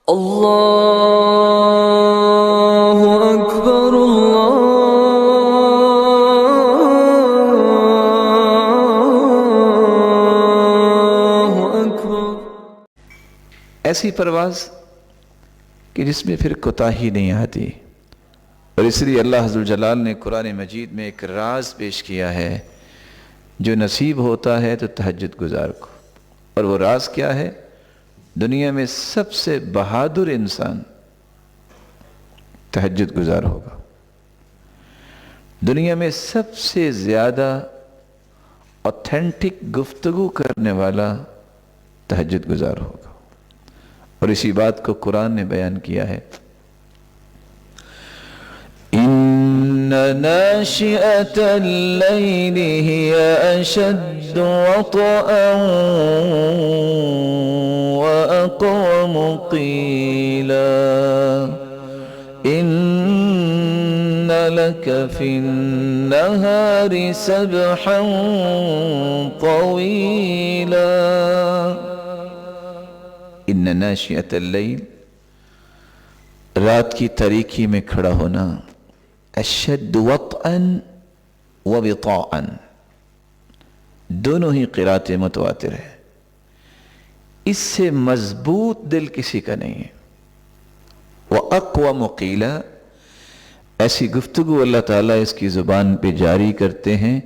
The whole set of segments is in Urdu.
اللہ اکبر اللہ اکبر۔ ایسی پرواز کہ جس میں پھر کوتاہی نہیں آتی، اور اس لیے اللہ عز و جلال نے قرآن مجید میں ایک راز پیش کیا ہے جو نصیب ہوتا ہے تو تہجد گزار کو۔ اور وہ راز کیا ہے؟ دنیا میں سب سے بہادر انسان تہجد گزار ہوگا، دنیا میں سب سے زیادہ اوتھینٹک گفتگو کرنے والا تہجد گزار ہوگا۔ اور اسی بات کو قرآن نے بیان کیا ہے، إِنَّ نَاشِئَةَ اللَّيْلِ هِيَ أَشَدُّ وَطْئًا وَأَقْوَمُ قِيلًا إِنَّ لَكَ فِي النَّهَارِ سَبْحًا طَوِيلًا۔ إِنَّ نَاشِئَةَ اللَّيْلِ، رات کی تاریکی میں کھڑا ہونا، اشد وطئا وبطاءا، دونوں ہی قرأت متواتر ہے، اس سے مضبوط دل کسی کا نہیں ہے۔ وَأَقْوَمُ قِيلًا، ایسی گفتگو اللہ تعالیٰ اس کی زبان پہ جاری کرتے ہیں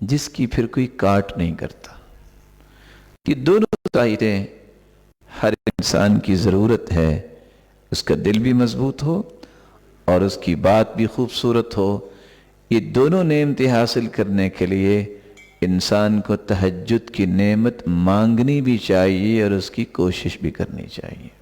جس کی پھر کوئی کاٹ نہیں کرتا۔ یہ دونوں صلاحیتیں ہر انسان کی ضرورت ہے، اس کا دل بھی مضبوط ہو اور اس کی بات بھی خوبصورت ہو۔ یہ دونوں نعمتیں حاصل کرنے کے لیے انسان کو تہجد کی نعمت مانگنی بھی چاہیے اور اس کی کوشش بھی کرنی چاہیے۔